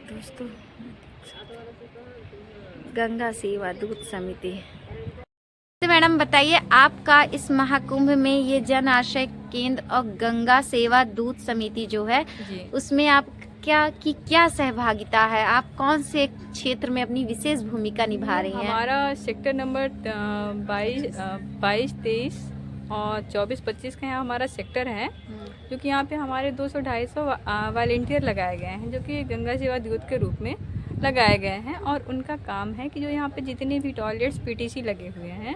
दोस्तों, गंगा सेवा दूत समिति। तो मैडम बताइए, आपका इस महाकुंभ में ये जन आश्रय केंद्र और गंगा सेवा दूत समिति जो है जी। उसमें आप क्या सहभागिता है? आप कौन से क्षेत्र में अपनी विशेष भूमिका निभा रही हैं? हमारा सेक्टर नंबर 22, 23 और 24-25 का यहाँ हमारा सेक्टर है, जो कि यहाँ पे हमारे 200-250 वॉलंटियर लगाए गए हैं, जो कि गंगा सेवा दूत के रूप में लगाए गए हैं। और उनका काम है कि जो यहाँ पे जितने भी टॉयलेट्स पीटीसी लगे हुए हैं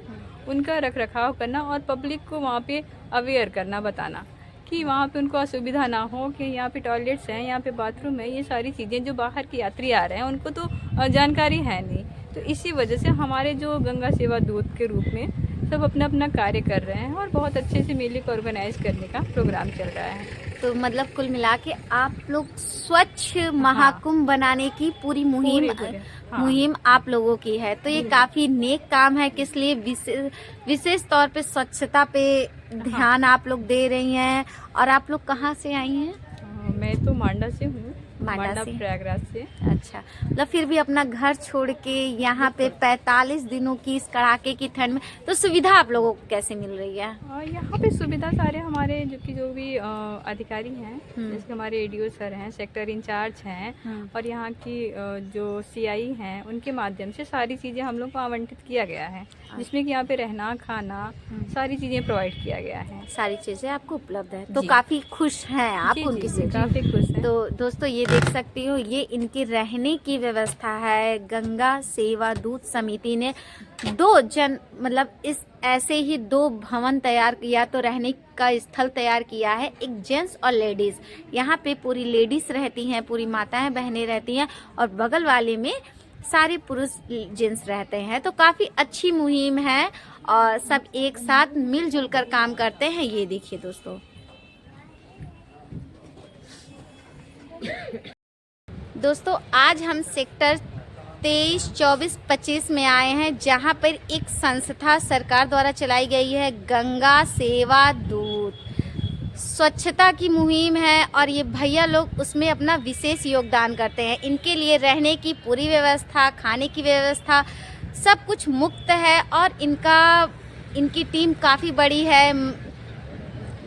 उनका रख रखाव करना और पब्लिक को वहाँ पे अवेयर करना, बताना कि वहाँ पे उनको असुविधा ना हो, कि यहाँ पे टॉयलेट्स हैं, यहाँ पे बाथरूम है, ये सारी चीज़ें जो बाहर के यात्री आ रहे हैं उनको तो जानकारी है नहीं। तो इसी वजह से हमारे जो गंगा सेवा दूत के रूप में सब अपना अपना कार्य कर रहे हैं और बहुत अच्छे से मेले को ऑर्गेनाइज करने का प्रोग्राम चल रहा है। तो मतलब कुल मिला के आप लोग स्वच्छ महाकुंभ बनाने की पूरी मुहिम आप लोगों की है। तो ये काफी नेक काम है, किस लिए विशेष तौर पे स्वच्छता पे ध्यान आप लोग दे रही हैं। और आप लोग कहाँ से आई हैं? मैं तो मांडा से हूँ, मांडा से, प्रयागराज से। अच्छा, मतलब फिर भी अपना घर छोड़ के यहाँ पे 45 दिनों की इस कड़ाके की ठंड में, तो सुविधा आप लोगों को कैसे मिल रही है? यहाँ पे सुविधा सारे हमारे जो भी अधिकारी हैं, जैसे हमारे एडीओ सर हैं, सेक्टर इंचार्ज हैं, और यहाँ की जो सीआई हैं, उनके माध्यम से सारी चीज़ें हम लोग को आवंटित किया गया है, जिसमें कि यहाँ पे रहना खाना सारी चीज़ें प्रोवाइड किया गया है। सारी चीज़ें आपको उपलब्ध है, तो काफ़ी खुश हैं आप उनकी से? काफ़ी खुश हैं। तो दोस्तों ये देख सकती हो, ये इनकी रहने की व्यवस्था है। गंगा सेवा दूत समिति ने मतलब इस ऐसे ही 2 भवन तैयार किया, तो रहने का स्थल तैयार किया है, एक जेंट्स और लेडीज। यहाँ पे पूरी लेडीज रहती हैं, पूरी माताएं बहनें रहती हैं, और बगल वाले में सारे पुरुष जेंट्स रहते हैं। तो काफी अच्छी मुहिम है और सब एक साथ मिलजुल कर काम करते हैं। ये देखिए दोस्तों, आज हम सेक्टर 23, 24, 25 में आए हैं, जहां पर एक संस्था सरकार द्वारा चलाई गई है, गंगा सेवा दूत। स्वच्छता की मुहिम है और ये भैया लोग उसमें अपना विशेष योगदान करते हैं। इनके लिए रहने की पूरी व्यवस्था, खाने की व्यवस्था, सब कुछ मुफ्त है। और इनकी टीम काफ़ी बड़ी है।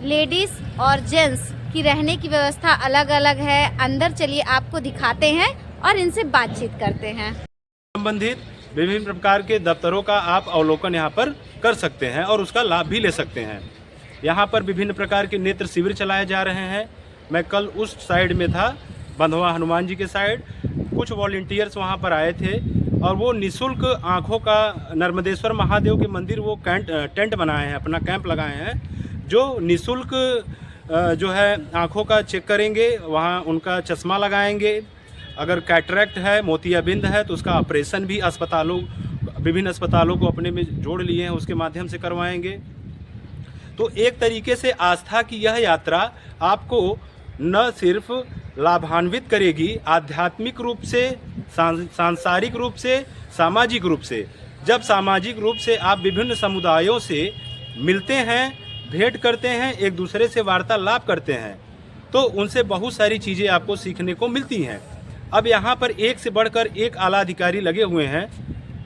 लेडीज़ और जेंट्स की रहने की व्यवस्था अलग अलग है। अंदर चलिए आपको दिखाते हैं और इनसे बातचीत करते हैं। संबंधित विभिन्न प्रकार के दफ्तरों का आप अवलोकन यहाँ पर कर सकते हैं और उसका लाभ भी ले सकते हैं। यहाँ पर विभिन्न प्रकार के नेत्र शिविर चलाए जा रहे हैं। मैं कल उस साइड में था, बंधवा हनुमान जी के साइड। कुछ वॉलंटियर्स वहाँ पर आए थे और वो निःशुल्क आँखों का, नर्मदेश्वर महादेव के मंदिर वो टेंट बनाए हैं, अपना कैंप लगाए हैं, जो निःशुल्क जो है आँखों का चेक करेंगे, वहाँ उनका चश्मा लगाएंगे। अगर कैटरैक्ट है, मोतियाबिंद है, तो उसका ऑपरेशन भी विभिन्न अस्पतालों को अपने में जोड़ लिए हैं, उसके माध्यम से करवाएंगे। तो एक तरीके से आस्था की यह यात्रा आपको न सिर्फ लाभान्वित करेगी आध्यात्मिक रूप से, सांसारिक रूप से, सामाजिक रूप से। जब सामाजिक रूप से आप विभिन्न समुदायों से मिलते हैं, भेंट करते हैं, एक दूसरे से वार्तालाप करते हैं, तो उनसे बहुत सारी चीज़ें आपको सीखने को मिलती हैं। अब यहाँ पर एक से बढ़कर एक आला अधिकारी लगे हुए हैं।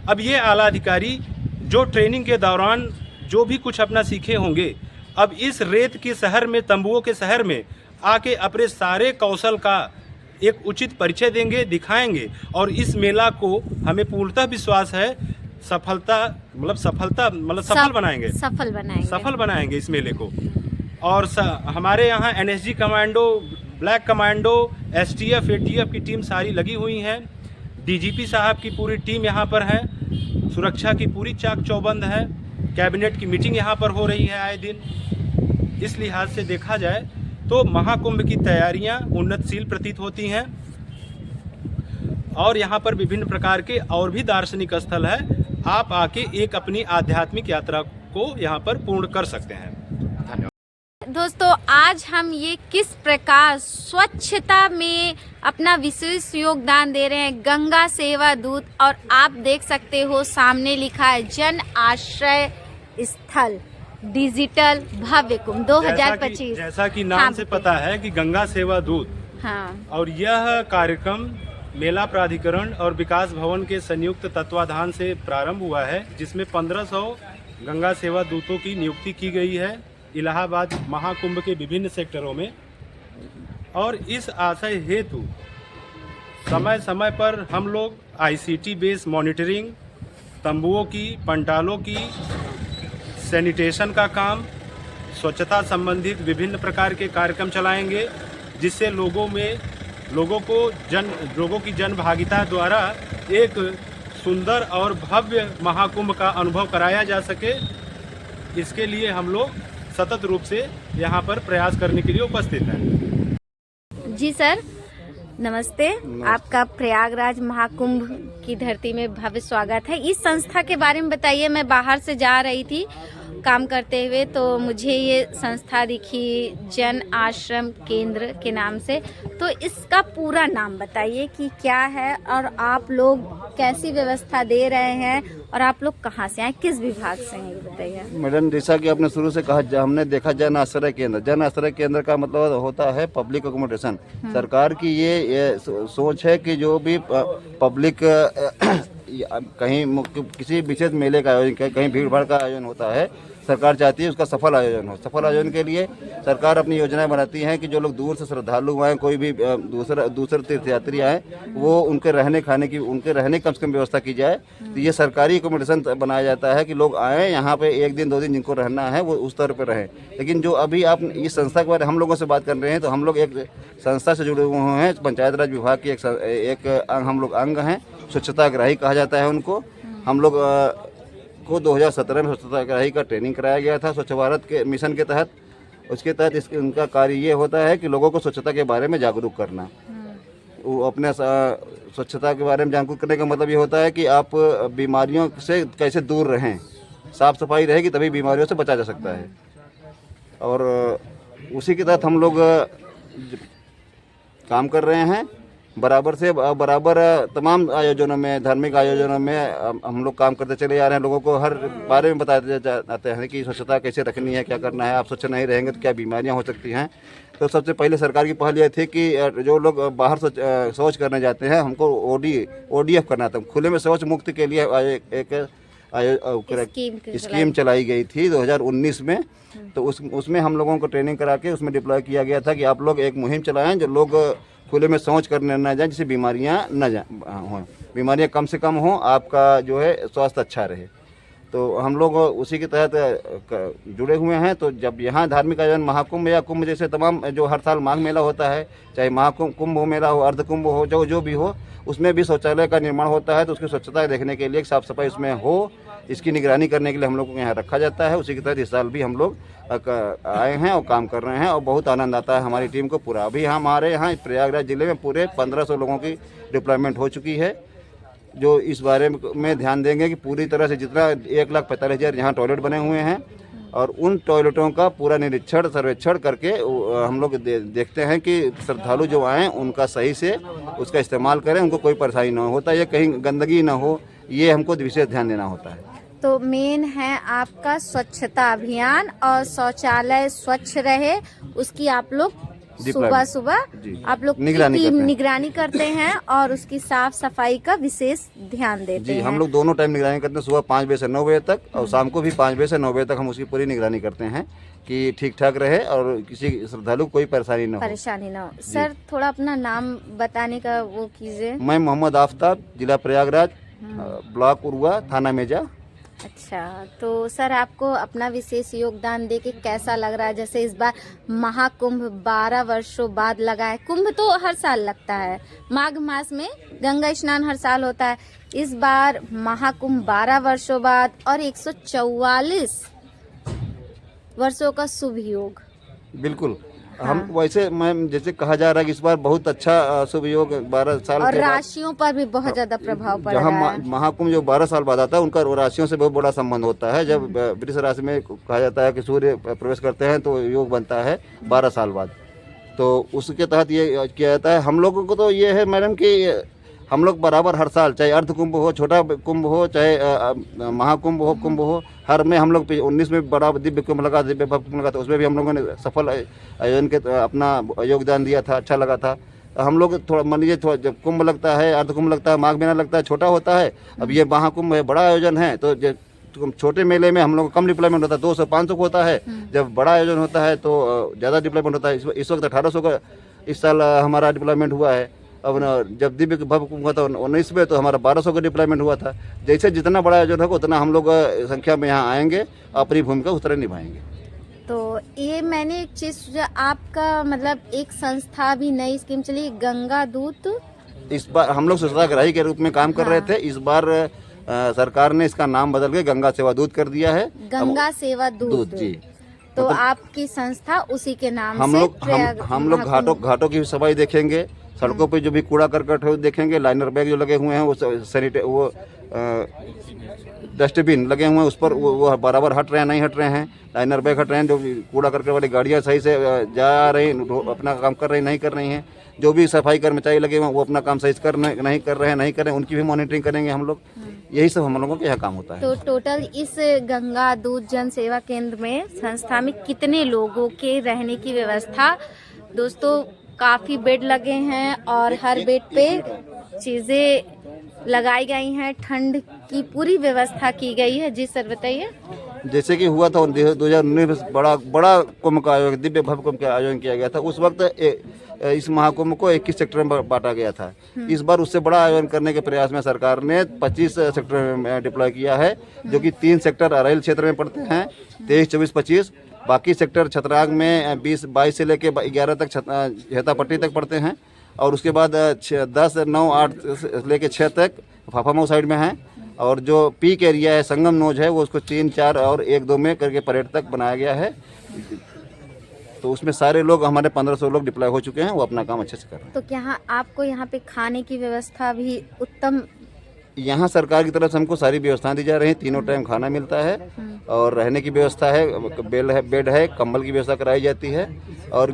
अब ये आला अधिकारी जो ट्रेनिंग के दौरान जो भी कुछ अपना सीखे होंगे, अब इस रेत के शहर में, तंबुओं के शहर में आके अपने सारे कौशल का एक उचित परिचय देंगे, दिखाएंगे। और इस मेला को हमें पूर्णतः विश्वास है सफल बनाएंगे इस मेले को। और हमारे यहाँ NSG commando, black commando, STF, ATF की टीम सारी लगी हुई हैं। DGP साहब की पूरी टीम यहाँ पर है। सुरक्षा की पूरी चाक चौबंद है। कैबिनेट की मीटिंग यहाँ पर हो रही है आए दिन। इस लिहाज से देखा जाए तो महाकुंभ की तैयारियाँ उन्नतशील प्रतीत होती हैं। और यहाँ पर विभिन्न प्रकार के और भी दार्शनिक स्थल है। आप आके एक अपनी आध्यात्मिक यात्रा को यहाँ पर पूर्ण कर सकते हैं। दोस्तों, आज हम ये किस प्रकार स्वच्छता में अपना विशेष योगदान दे रहे हैं, गंगा सेवा दूत। और आप देख सकते हो सामने लिखा है जन आश्रय स्थल डिजिटल भव्य कुंभ 2025। जैसा कि नाम से पता है कि गंगा सेवा दूत। हाँ। और यह कार्यक्रम मेला प्राधिकरण और विकास भवन के संयुक्त तत्वाधान से प्रारंभ हुआ है, जिसमें 1500 गंगा सेवा दूतों की नियुक्ति की गई है इलाहाबाद महाकुंभ के विभिन्न सेक्टरों में। और इस आशय हेतु समय समय पर हम लोग ICT बेस्ड मॉनिटरिंग, तंबुओं की, पंडालों की, सैनिटेशन का काम, स्वच्छता संबंधित विभिन्न प्रकार के कार्यक्रम चलाएंगे, जिससे लोगों की जन भागीदारी द्वारा एक सुंदर और भव्य महाकुंभ का अनुभव कराया जा सके। इसके लिए हम लोग सतत रूप से यहाँ पर प्रयास करने के लिए उपस्थित हैं। जी सर, नमस्ते। आपका प्रयागराज महाकुंभ की धरती में भव्य स्वागत है। इस संस्था के बारे में बताइए। मैं बाहर से जा रही थी काम करते हुए, तो मुझे ये संस्था दिखी जन आश्रम केंद्र के नाम से। तो इसका पूरा नाम बताइए कि क्या है और आप लोग कैसी व्यवस्था दे रहे हैं और आप लोग कहाँ से आए, किस विभाग से हैं, ये बताइए। मैडम, जैसा कि आपने शुरू से कहा, हमने देखा जन आश्रय केंद्र। जन आश्रय केंद्र का मतलब होता है पब्लिक अकोमोडेशन। सरकार की ये सोच है कि जो भी पब्लिक कहीं किसी विशेष मेले का आयोजन, कहीं भीड़ भाड़ का आयोजन होता है, सरकार चाहती है उसका सफल आयोजन हो। सफल आयोजन के लिए सरकार अपनी योजनाएं बनाती हैं कि जो लोग दूर से श्रद्धालु आए, कोई भी दूसरे तीर्थयात्री आए, वो उनके रहने खाने की, उनके रहने कम से कम व्यवस्था की जाए। तो ये सरकारी एकोमोडेशन बनाया जाता है कि लोग आए यहाँ पे 1 दिन 2 दिन जिनको रहना है वो उस तरह पर रहें। लेकिन जो अभी आप इस संस्था के बारे में हम लोगों से बात कर रहे हैं, तो हम लोग एक संस्था से जुड़े हुए हैं। पंचायत राज विभाग की एक हम लोग अंग हैं, स्वच्छताग्राही कहा जाता है उनको। हम लोग को 2017 में स्वच्छताग्राही का ट्रेनिंग कराया गया था स्वच्छ भारत के मिशन के तहत। उसके तहत उनका कार्य ये होता है कि लोगों को स्वच्छता के बारे में जागरूक करना। वो अपने स्वच्छता के बारे में जागरूक करने का मतलब ये होता है कि आप बीमारियों से कैसे दूर रहें। साफ सफाई रहेगी तभी बीमारियों से बचा जा सकता है। और उसी के तहत हम लोग काम कर रहे हैं। बराबर तमाम आयोजनों में, धार्मिक आयोजनों में हम लोग काम करते चले जा रहे हैं। लोगों को हर बारे में बताते जाते हैं कि स्वच्छता कैसे रखनी है, क्या करना है। आप स्वच्छ नहीं रहेंगे तो क्या बीमारियां हो सकती हैं। तो सबसे पहले सरकार की पहल ये थी कि जो लोग बाहर शौच करने जाते हैं, हमको ODF करना था। खुले में शौच मुक्त के लिए एक स्कीम चलाई गई थी 2019 में। तो उसमें हम लोगों को ट्रेनिंग करा के उसमें डिप्लॉय किया गया था कि आप लोग एक मुहिम चलाएं जो लोग खुले में शौच करने न जाएं, जिससे बीमारियां न हों, बीमारियां कम से कम हों, आपका जो है स्वास्थ्य अच्छा रहे। तो हम लोग उसी के तहत जुड़े हुए हैं। तो जब यहाँ धार्मिक आयोजन महाकुंभ या कुंभ जैसे तमाम जो हर साल माघ मेला होता है, चाहे महाकुंभ कुंभ मेला हो, अर्ध कुंभ हो, जो भी हो, उसमें भी शौचालय का निर्माण होता है। तो उसकी स्वच्छता देखने के लिए, साफ सफाई उसमें हो, इसकी निगरानी करने के लिए हम लोग को यहाँ रखा जाता है। उसी के तहत इस साल भी हम लोग आए हैं और काम कर रहे हैं और बहुत आनंद आता है हमारी टीम को पूरा। अभी हमारे यहाँ प्रयागराज जिले में पूरे 1500 लोगों की डिप्लॉयमेंट हो चुकी है, जो इस बारे में ध्यान देंगे कि पूरी तरह से जितना 1,45,000 यहाँ टॉयलेट बने हुए हैं, और उन टॉयलेटों का पूरा निरीक्षण सर्वेक्षण करके हम लोग देखते हैं कि श्रद्धालु जो आएँ उनका सही से उसका इस्तेमाल करें, उनको कोई परेशानी ना होता, या कहीं गंदगी ना हो, ये हमको विशेष ध्यान देना होता है। तो मेन है आपका स्वच्छता अभियान और शौचालय स्वच्छ रहे, उसकी आप लोग सुबह आप लोग निगरानी करते हैं और उसकी साफ सफाई का विशेष ध्यान देते हैं। हम लोग दोनों टाइम निगरानी करते हैं, सुबह 5 बजे से 9 बजे तक और शाम को भी 5 बजे से 9 बजे तक हम उसकी पूरी निगरानी करते हैं कि ठीक ठाक रहे और किसी श्रद्धालु को कोई परेशानी न हो। सर, थोड़ा अपना नाम बताने का वो कीजिए। मैं मोहम्मद आफ्ताब, जिला प्रयागराज, ब्लॉक उरुआ, थाना मेजा। अच्छा, तो सर आपको अपना विशेष योगदान देके कैसा लग रहा है? जैसे इस बार महाकुंभ 12 वर्षों बाद लगा है। कुंभ तो हर साल लगता है, माघ मास में गंगा स्नान हर साल होता है। इस बार महाकुंभ 12 वर्षों बाद और 144 वर्षों का शुभ योग। बिल्कुल। हम वैसे मैम जैसे कहा जा रहा है कि इस बार बहुत अच्छा शुभ योग 12 साल और राशियों पर भी बहुत ज्यादा प्रभाव पड़ रहा है। महाकुंभ जो 12 साल बाद आता है उनका राशियों से बहुत बड़ा संबंध होता है। जब वृष राशि में कहा जाता है कि सूर्य प्रवेश करते हैं तो योग बनता है 12 साल बाद, तो उसके तहत ये किया जाता है। हम लोगों को तो ये है मैडम कि हम लोग बराबर हर साल, चाहे अर्ध कुंभ हो, छोटा कुंभ हो, चाहे महाकुंभ हो, कुंभ हो, हर में हम लोग 19 में बड़ा दिव्य कुंभ लगा, दिव्य भव्य कुंभ लगा था, उसमें भी हम लोगों ने सफल आयोजन के अपना योगदान दिया था, अच्छा लगा था। हम लोग थोड़ा मान लीजिए, थोड़ा जब कुंभ लगता है, अर्ध कुंभ लगता है, माघ महीना लगता है, छोटा होता है। अब ये महाकुंभ है, बड़ा आयोजन है, तो छोटे मेले में हम लोग कम डिप्लॉयमेंट होता है, 200-500 को होता है। जब बड़ा आयोजन होता है तो ज़्यादा डिप्लॉयमेंट होता है। इस वक्त 1800 का इस साल हमारा डिप्लॉयमेंट हुआ है। अब जब दिव्य भव्य कुंभ हुआ था 19 में, तो हमारा 1200 का डिप्लॉयमेंट हुआ था। जैसे जितना बड़ा आयोजन होगा उतना हम लोग संख्या में यहाँ आएंगे, अपनी भूमिका उस तरह निभाएंगे। तो ये मैंने एक चीज़ सोचा, आपका मतलब एक संस्था भी नई स्कीम चली, गंगा दूत। इस बार हम लोग स्वच्छताग्राही के रूप में काम कर रहे थे। इस बार सरकार ने इसका नाम बदल के गंगा सेवा दूत कर दिया है। गंगा सेवा दूत जी। तो मतलब आपकी संस्था उसी के नाम हम से लोग हम लोग घाटों की सफाई देखेंगे, सड़कों पे जो भी कूड़ा करकट है देखेंगे, लाइनर बैग जो लगे हुए हैं वो डस्टबिन लगे हुए हैं, उस पर वो बराबर हट रहे हैं, नहीं हट रहे हैं। लाइनर बैग हट रहे हैं, जो कूड़ा करकट वाली गाड़ियाँ सही से जा रही, अपना काम कर रही नहीं कर रही हैं। जो भी सफाई कर्मचारी लगे हुए हैं वो अपना काम सही से नहीं कर रहे हैं, उनकी भी मॉनिटरिंग करेंगे हम लोग। यही सब हम लोगों का यह काम होता है। तो टोटल इस गंगा दूत जन सेवा केंद्र में संस्था में कितने लोगों के रहने की व्यवस्था? दोस्तों काफ़ी बेड लगे हैं और हर बेड पे चीज़ें लगाई गई हैं, ठंड की पूरी व्यवस्था की गई है। जी सर बताइए। जैसे कि हुआ था 2019 में बड़ा कुंभ का आयोजन, दिव्य भव्य कुंभ का आयोजन किया गया था। उस वक्त इस महाकुंभ को 21 सेक्टर में बांटा गया था। इस बार उससे बड़ा आयोजन करने के प्रयास में सरकार ने 25 सेक्टर में डिप्लॉय किया है, जो कि 3 सेक्टर अरैल क्षेत्र में पड़ते हैं, 23, 24, 25। बाकी सेक्टर छतराग में 20-22 से लेके 11 तक हेतापट्टी तक पड़ते हैं, और उसके बाद 10, 9, 8 से लेके 6 तक फाफामऊ साइड में है। और जो पीक एरिया है, संगम नोज है, वो उसको 3, 4 और 1, 2 में करके परेड तक बनाया गया है। तो उसमें सारे लोग, हमारे 1500 लोग डिप्लॉय हो चुके हैं, वो अपना काम अच्छे से कर रहे हैं। तो क्या आपको यहाँ पे खाने की व्यवस्था भी उत्तम? यहाँ सरकार की तरफ से हमको सारी व्यवस्थाएं दी जा रही हैं। 3 टाइम खाना मिलता है, और रहने की व्यवस्था है, बेड है, कंबल की व्यवस्था कराई जाती है। और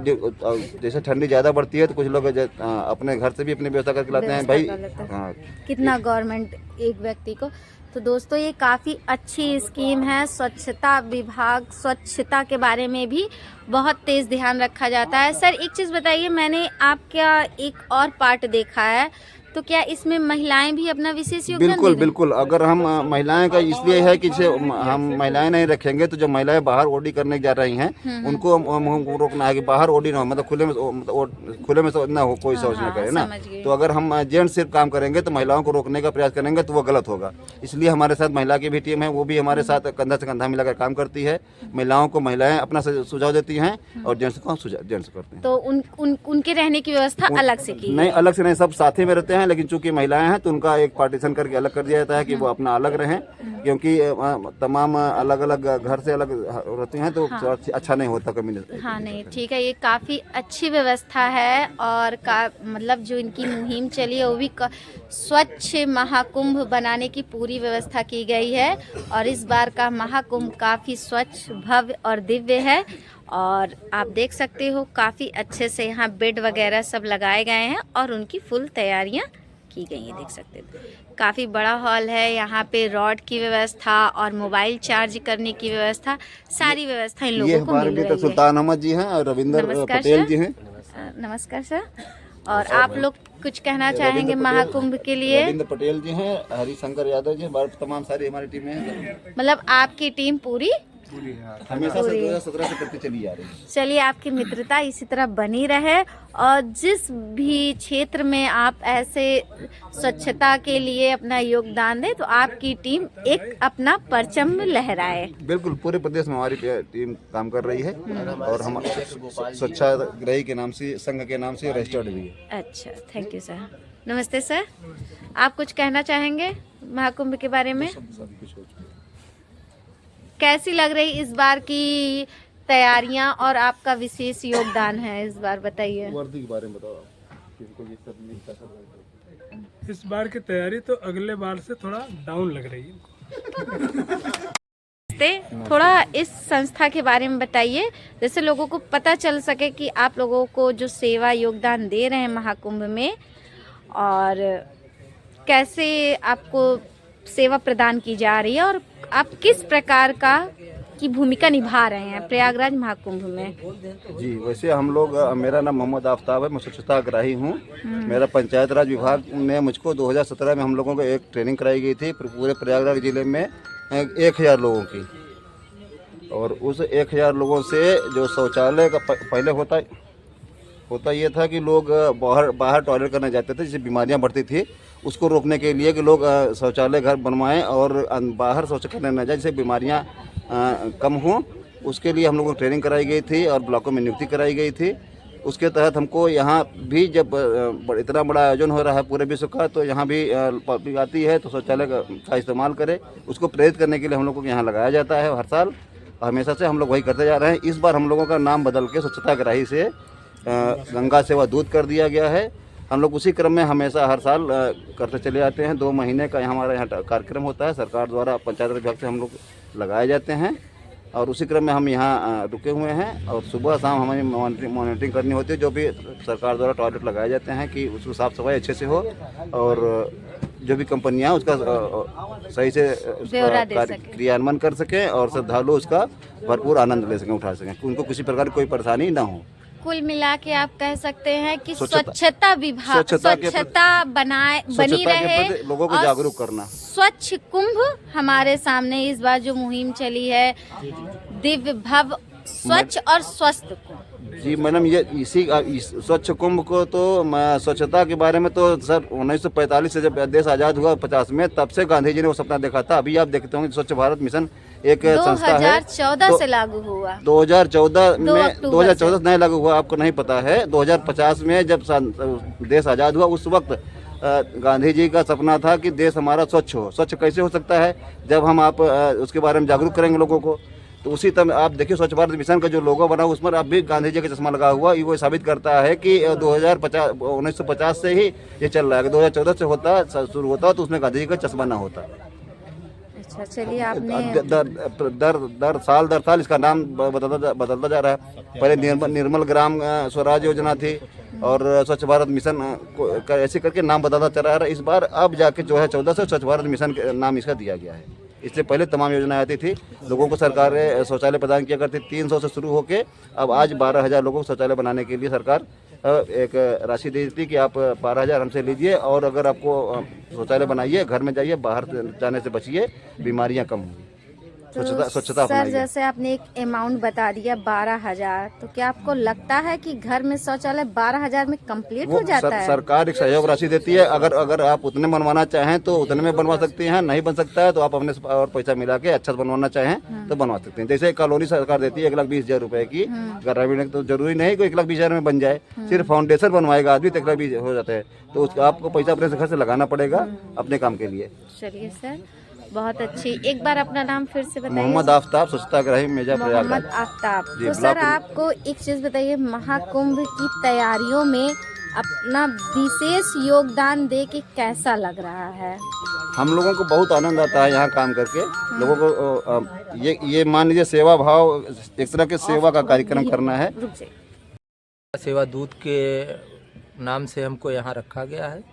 जैसे ठंडी ज़्यादा बढ़ती है तो कुछ लोग अपने घर से भी अपनी व्यवस्था करके लाते हैं भाई। हाँ, कितना गवर्नमेंट एक व्यक्ति को? तो दोस्तों ये काफ़ी अच्छी स्कीम है। स्वच्छता विभाग, स्वच्छता के बारे में भी बहुत तेज़ ध्यान रखा जाता है। सर एक चीज़ बताइए, मैंने आपका एक और पार्ट देखा है, तो क्या इसमें महिलाएं भी अपना विशेष योगदान बिल्कुल दे रही हैं? बिल्कुल। अगर हम महिलाएं का इसलिए है कि हम महिलाएं नहीं रखेंगे तो जो महिलाएं बाहर ओडी करने जा रही हैं उनको हम रोकना है कि बाहर ओडी ना हो, मतलब खुले में ना हो, कोई शौच ना करे ना। तो अगर हम जेंट्स सिर्फ काम करेंगे तो महिलाओं को रोकने का प्रयास करेंगे तो वो गलत होगा। इसलिए हमारे साथ महिला की भी टीम है, वो भी हमारे साथ कंधा से कंधा मिलाकर काम करती है। महिलाओं को महिलाएं अपना सुझाव देती हैं और जेंट्स को जेंट्स करते हैं। तो उनके रहने की व्यवस्था अलग से की? नहीं, अलग से नहीं, सब साथ ही में रहते हैं, लेकिन चूंकि महिलाएं हैं तो उनका एक पार्टीशन करके अलग कर दिया जाता है कि वो अपना अलग रहें, क्योंकि तमाम अलग अलग घर से अलग रहती हैं तो अच्छा नहीं होता कम्युनिटी। हाँ नहीं ठीक है, ये काफ़ी अच्छी व्यवस्था है। और मतलब जो इनकी मुहिम चली है वो भी स्वच्छ महाकुंभ बनाने की पूरी व्यवस्था की गई है। और इस बार का महाकुंभ काफ़ी स्वच्छ, भव्य और दिव्य है। और आप देख सकते हो काफ़ी अच्छे से यहाँ बेड वगैरह सब लगाए गए हैं और उनकी फुल तैयारियाँ की गई हैं। देख सकते हो काफ़ी बड़ा हॉल है। यहाँ पे रॉड की व्यवस्था और मोबाइल चार्ज करने की व्यवस्था, सारी व्यवस्था इन लोगों को मिल रही है। सुल्तान अहमद जी हैं और रविंद्र पटेल जी हैं। नमस्कार सर। और आप लोग कुछ कहना चाहेंगे महाकुंभ के लिए? रविंद्र पटेल जी हैं, हरिशंकर यादव जी, तमाम सारी हमारी टीमें हैं। मतलब आपकी टीम पूरी हमेशा से 2017 से करती चली आ रही है। चलिए आपकी मित्रता इसी तरह बनी रहे, और जिस भी क्षेत्र में आप ऐसे स्वच्छता के लिए अपना योगदान दें तो आपकी टीम एक अपना परचम लहराए। बिल्कुल, पूरे प्रदेश में हमारी टीम काम कर रही है और हम स्वच्छाग्रही के नाम से, संघ के नाम से रजिस्टर्ड भी है। अच्छा, थैंक यू सर। नमस्ते सर, आप कुछ कहना चाहेंगे महाकुंभ के बारे में? कैसी लग रही इस बार की तैयारियां और आपका विशेष योगदान है इस बार, बताइए। वर्दी के बारे में बताओ। इस बार की तैयारी तो अगले बार से थोड़ा डाउन लग रही है। थोड़ा इस संस्था के बारे में बताइए, जैसे लोगों को पता चल सके कि आप लोगों को जो सेवा योगदान दे रहे हैं महाकुंभ में, और कैसे आपको सेवा प्रदान की जा रही है और आप किस प्रकार का की भूमिका निभा रहे हैं प्रयागराज महाकुंभ में? जी, वैसे हम लोग, मेरा नाम मोहम्मद आफ्ताब है, मैं स्वच्छता अग्राही हूँ। मेरा पंचायत राज विभाग ने मुझको 2017 में हम लोगों को एक ट्रेनिंग कराई गई थी पूरे प्रयागराज जिले में 1000 लोगों की। और उस 1000 लोगों से जो शौचालय का पहले होता ये था कि लोग बाहर टॉयलेट करने जाते थे, जिससे बीमारियां बढ़ती थी। उसको रोकने के लिए कि लोग शौचालय घर बनवाएं और बाहर शौच करने न जाए, जिससे बीमारियां कम हों, उसके लिए हम लोगों को ट्रेनिंग कराई गई थी और ब्लॉकों में नियुक्ति कराई गई थी। उसके तहत हमको यहाँ भी जब इतना बड़ा आयोजन हो रहा है पूरे विश्व का, तो यहाँ भी पब्लिक आती है तो शौचालय का इस्तेमाल करे, उसको प्रेरित करने के लिए हम लोगों को यहाँ लगाया जाता है हर साल। हमेशा से हम लोग वही करते जा रहे हैं। इस बार हम लोगों का नाम बदल के स्वच्छता अग्राही से गंगा सेवा दूत कर दिया गया है। हम लोग उसी क्रम में हमेशा हर साल करते चले जाते हैं। 2 महीने का हमारा यहाँ कार्यक्रम होता है, सरकार द्वारा पंचायत विभाग से हम लोग लगाए जाते हैं और उसी क्रम में हम यहाँ रुके हुए हैं। और सुबह शाम हमारी मॉनिटरिंग करनी होती है, जो भी सरकार द्वारा टॉयलेट लगाए जाते हैं कि उसको साफ़ सफाई अच्छे से हो और जो भी कंपनियां उसका सही से क्रियान्वयन कर सकें और श्रद्धालु उसका भरपूर आनंद ले सकें, उठा सकें, उनको किसी प्रकार की कोई परेशानी ना हो। कुल मिला के आप कह सकते हैं कि स्वच्छता विभाग बनी रहे, लोगों को जागरूक करना। स्वच्छ कुंभ हमारे सामने इस बार जो मुहिम चली है, दिव्य भव स्वच्छ और स्वस्थ कुंभ। जी मैडम, ये इसी स्वच्छ कुंभ को तो मैं स्वच्छता के बारे में तो सर 1945 से जब देश आज़ाद हुआ 50 में, तब से गांधी जी ने वो सपना देखा था। अभी आप देखते होंगे स्वच्छ भारत मिशन एक संस्था है, 2014 से लागू हुआ। 2014 में 2014 नहीं लागू हुआ, आपको नहीं पता है। 2050 में जब देश आज़ाद हुआ, उस वक्त गांधी जी का सपना था कि देश हमारा स्वच्छ हो। स्वच्छ कैसे हो सकता है? जब हम आप उसके बारे में जागरूक करेंगे लोगों को। तो उसी तरह आप देखिए स्वच्छ भारत मिशन का जो लोगो बना उसमें अब भी गांधी जी का चश्मा लगा हुआ, ये वो साबित करता है कि 1950 से ही ये चल रहा है। 2014 से शुरू होता तो उसमें गांधी जी का चश्मा ना होता। अच्छा, चलिए आपने दर साल इसका नाम बदलता जा रहा है। पहले निर्मल ग्राम स्वराज योजना थी और स्वच्छ भारत मिशन ऐसे करके नाम बदलता चला रहा है। इस बार अब जाके जो है 14 से स्वच्छ भारत मिशन के नाम इसका दिया गया है। इससे पहले तमाम योजनाएं आती थी, लोगों को सरकार शौचालय प्रदान किया करती। 300 से शुरू होके अब आज 12,000 लोगों को शौचालय बनाने के लिए सरकार एक राशि दे देती कि आप 12,000 हमसे लीजिए और अगर आपको शौचालय बनाइए, घर में जाइए, बाहर जाने से बचिए, बीमारियां कम होंगी। स्वच्छता सर, जैसे आपने एक अमाउंट बता दिया 12,000, तो क्या आपको लगता है कि घर में शौचालय 12,000 में कंप्लीट हो जाता है? सरकार एक सहयोग राशि देती है। अगर आप उतने बनवाना चाहें तो उतने में बनवा सकते हैं, नहीं बन सकता है तो आप अपने और पैसा मिला के अच्छा बनवाना चाहें तो बनवा सकते हैं। जैसे कॉलोनी सरकार देती है 1,20,000 रुपए की, ग्रामीण तो जरूरी नहीं कोई 1,20,000 में बन जाए, सिर्फ फाउंडेशन बनवाएगा आदमी तो 1,20,000 हो जाता है। तो उसका आपको पैसा अपने घर से लगाना पड़ेगा अपने काम के लिए। चलिए सर, बहुत अच्छी। एक बार अपना नाम फिर से बताइए। मोहम्मद आफ्ताब, स्वच्छता अग्राही, मेजा प्रयागराज। मोहम्मद आफ्ताब। तो सर आपको एक चीज़ बताइए, महाकुंभ की तैयारियों में अपना विशेष योगदान दे के कैसा लग रहा है? हम लोगों को बहुत आनंद आता है यहाँ काम करके। लोगों को ये मान लीजिए सेवा भाव, एक तरह के सेवा का कार्यक्रम करना है। सेवा दूत के नाम से हमको यहाँ रखा गया है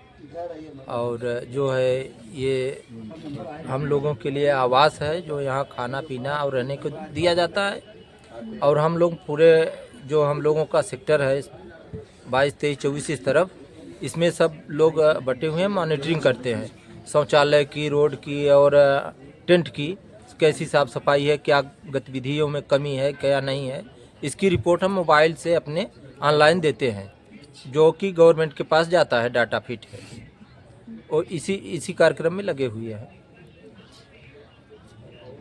और जो है ये हम लोगों के लिए आवास है, जो यहाँ खाना पीना और रहने को दिया जाता है। और हम लोग पूरे जो हम लोगों का सेक्टर है 22, 23, 24 इस तरफ, इसमें सब लोग बटे हुए हैं, मॉनिटरिंग करते हैं शौचालय की, रोड की और टेंट की कैसी साफ़ सफाई है, क्या गतिविधियों में कमी है, क्या नहीं है। इसकी रिपोर्ट हम मोबाइल से अपने ऑनलाइन देते हैं, जो कि गवर्नमेंट के पास जाता है, डाटा फिट है, और इसी कार्यक्रम में लगे हुए हैं।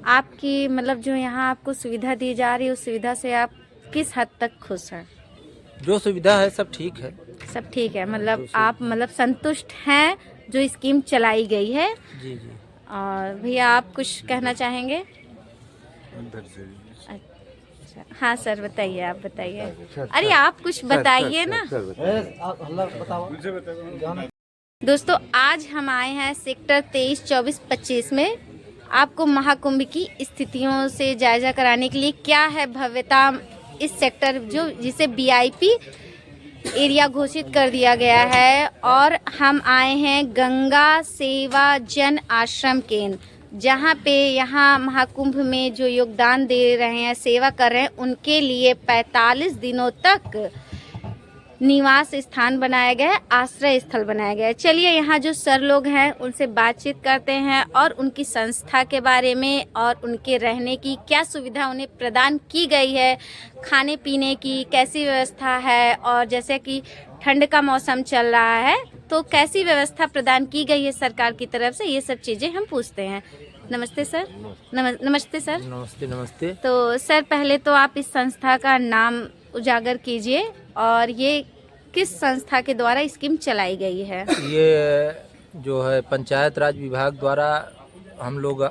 आपकी मतलब जो यहाँ आपको सुविधा दी जा रही है, उस सुविधा से आप किस हद तक खुश हैं? जो सुविधा है सब ठीक है। सब ठीक है, मतलब आप संतुष्ट हैं जो स्कीम चलाई गई है? जी जी। और भैया आप कुछ कहना चाहेंगे? अच्छा, हाँ सर बताइए, आप बताइए। अरे आप कुछ बताइए ना। दोस्तों, आज हम आए हैं सेक्टर 23, 24, 25 में आपको महाकुंभ की स्थितियों से जायजा कराने के लिए। क्या है भव्यता इस सेक्टर जो जिसे VIP एरिया घोषित कर दिया गया है, और हम आए हैं गंगा सेवा जन आश्रम केंद्र जहाँ पे यहाँ महाकुंभ में जो योगदान दे रहे हैं, सेवा कर रहे हैं, उनके लिए 45 दिनों तक निवास स्थान बनाया गया है, आश्रय स्थल बनाया गया है। चलिए यहाँ जो सर लोग हैं उनसे बातचीत करते हैं और उनकी संस्था के बारे में और उनके रहने की क्या सुविधा उन्हें प्रदान की गई है, खाने पीने की कैसी व्यवस्था है, और जैसे कि ठंड का मौसम चल रहा है तो कैसी व्यवस्था प्रदान की गई है सरकार की तरफ से, ये सब चीज़ें हम पूछते हैं। नमस्ते सर। नमस्ते सर। नमस्ते नमस्ते। तो सर पहले तो आप इस संस्था का नाम उजागर कीजिए और ये किस संस्था के द्वारा स्कीम चलाई गई है। ये जो है पंचायत राज विभाग द्वारा हम लोग